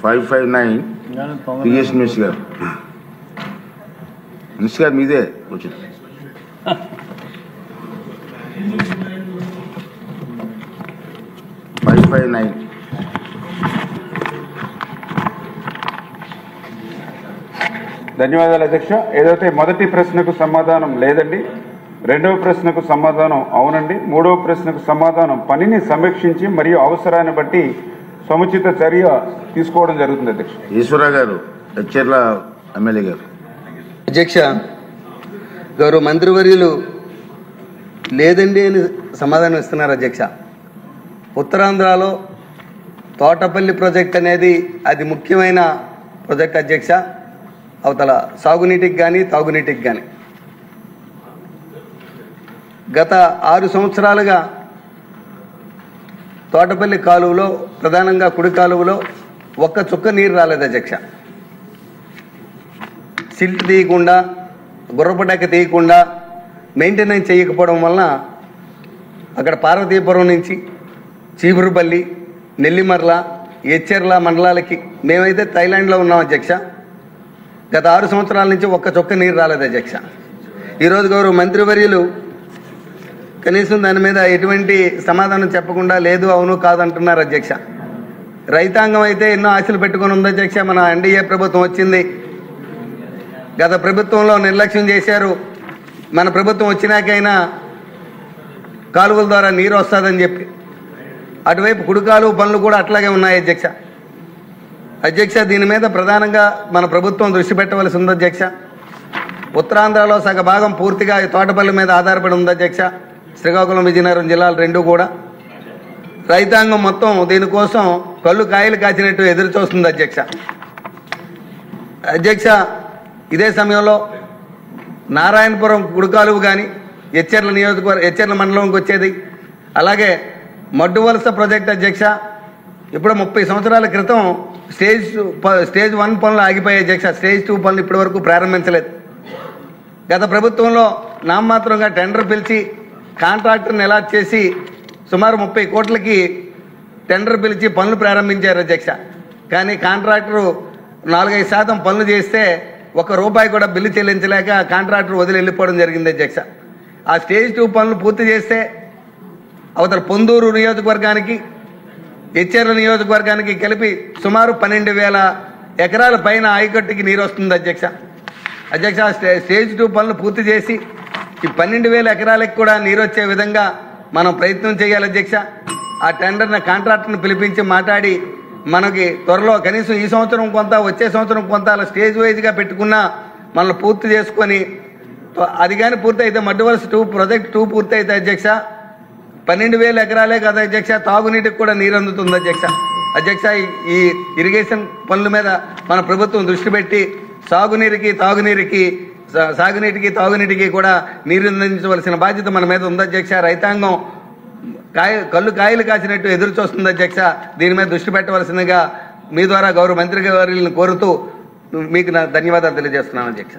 559 PS మినిస్ గారు. మినిస్ గారు మీదే వచ్చింది. ధన్యవాదాలు అధ్యక్ష. ఏదైతే మొదటి ప్రశ్నకు సమాధానం లేదండి, రెండవ ప్రశ్నకు సమాధానం అవునండి, మూడవ ప్రశ్నకు సమాధానం పనిని సమీక్షించి మరియు అవసరాన్ని బట్టి సముచిత చర్య తీసుకోవడం జరుగుతుంది అధ్యక్ష. ఈశ్వరరావు గారు, హెచ్చెర్ల ఎమ్మెల్యే గారు. అధ్యక్ష, గౌరవ మంత్రివర్యులు లేదండి అని సమాధానం ఇస్తున్నారు అధ్యక్ష. ఉత్తరాంధ్రలో తోటపల్లి ప్రాజెక్ట్ అనేది అది ముఖ్యమైన ప్రాజెక్ట్ అధ్యక్ష. అవతల సాగునీటికి కానీ తాగునీటికి కానీ గత 6 సంవత్సరాలుగా తోటపల్లి కాలువలో, ప్రధానంగా కుడి కాలువలో ఒక్క చుక్క నీరు రాలేదు అధ్యక్ష. సిల్ట్ తీయకుండా, గుర్రపు డెక్క తీయకుండా మెయింటెనెన్స్ చేయకపోవడం వలన అక్కడ పార్వతీపురం నుంచి చీపురుపల్లి, నెల్లిమర్ల, ఎచ్చెర్ల మండలాలకి మేమైతే థాయిలాండ్లో ఉన్నాం అధ్యక్ష. గత 6 సంవత్సరాల నుంచి ఒక్క చుక్క నీరు రాలేదు అధ్యక్ష. ఈరోజు గౌరవ మంత్రివర్యులు కనీసం దాని మీద ఎటువంటి సమాధానం చెప్పకుండా లేదు అవును కాదంటున్నారు అధ్యక్ష. రైతాంగం అయితే ఎన్నో ఆశలు పెట్టుకొని ఉంది అధ్యక్ష. మన ఎన్డీఏ ప్రభుత్వం వచ్చింది, గత ప్రభుత్వంలో నిర్లక్ష్యం చేశారు. మన ప్రభుత్వం వచ్చినాకైనా కాలువల ద్వారా నీరు వస్తుందని చెప్పి అటువైపు కుడికాలువ పనులు కూడా అట్లాగే ఉన్నాయి అధ్యక్ష. అధ్యక్ష, దీని మీద ప్రధానంగా మన ప్రభుత్వం దృష్టి పెట్టవలసి ఉంది అధ్యక్ష. ఉత్తరాంధ్రలో సగ భాగం పూర్తిగా తోటపల్లి మీద ఆధారపడి ఉంది అధ్యక్ష. శ్రీకాకుళం, విజయనగరం జిల్లాలు రెండు కూడా రైతాంగం మొత్తం దీనికోసం కళ్ళు కాయలు కాచినట్టు ఎదురు చూస్తుంది అధ్యక్ష. అధ్యక్ష, ఇదే సమయంలో నారాయణపురం కుడికాలువ కానీ ఎచ్చెర్ల మండలంకి వచ్చేది, అలాగే మడ్డు వలస ప్రాజెక్ట్ అధ్యక్ష ఇప్పుడు 30 సంవత్సరాల క్రితం స్టేజ్ 1 పనులు ఆగిపోయాయి అధ్యక్ష. స్టేజ్ 2 పనులు ఇప్పటి వరకు ప్రారంభించలేదు. గత ప్రభుత్వంలో నామమాత్రంగా టెండర్ పిలిచి కాంట్రాక్టర్ని అలాట్ చేసి సుమారు 30 కోట్లకి టెండర్ పిలిచి పనులు ప్రారంభించారు అధ్యక్ష. కానీ కాంట్రాక్టరు 4-5% పనులు చేస్తే ₹1 కూడా బిల్లు చెల్లించలేక కాంట్రాక్టర్ వదిలి వెళ్ళిపోవడం జరిగింది అధ్యక్ష. ఆ స్టేజ్ 2 పనులు పూర్తి చేస్తే అవతల పొందూరు నియోజకవర్గానికి, ఎచ్చెర్ల నియోజకవర్గానికి కలిపి సుమారు 12,000 ఎకరాల పైన ఆయకట్టుకి నీరు వస్తుంది అధ్యక్ష. స్టేజ్ 2 పనులు పూర్తి చేసి ఈ 12,000 ఎకరాలకు కూడా నీరు వచ్చే విధంగా మనం ప్రయత్నం చేయాలి అధ్యక్ష. ఆ టెండర్ని కాంట్రాక్టర్ని పిలిపించి మాట్లాడి మనకి త్వరలో కనీసం ఈ సంవత్సరం కొంత, వచ్చే సంవత్సరం కొంత అలా స్టేజ్ వైజ్గా పెట్టుకున్నా మనల్ని పూర్తి చేసుకొని, అది కానీ పూర్తి అయితే మడ్డు వలస 2 ప్రాజెక్ట్ 2 పూర్తి అయితే అధ్యక్ష 12,000 ఎకరాలే కదా అధ్యక్ష, తాగునీటికి కూడా నీరు అందుతుంది అధ్యక్ష. ఈ ఇరిగేషన్ పనుల మీద మన ప్రభుత్వం దృష్టి పెట్టి సాగునీటికి తాగునీటికి కూడా నీరు అందించవలసిన బాధ్యత మన మీద ఉంది అధ్యక్ష. రైతాంగం కళ్ళు కాయలు కాసినట్టు ఎదురు చూస్తుంది అధ్యక్ష. దీని మీద దృష్టి పెట్టవలసిందిగా మీ ద్వారా గౌరవ మంత్రి గారిని కోరుతూ మీకు నా ధన్యవాదాలు తెలియజేస్తున్నాను అధ్యక్ష.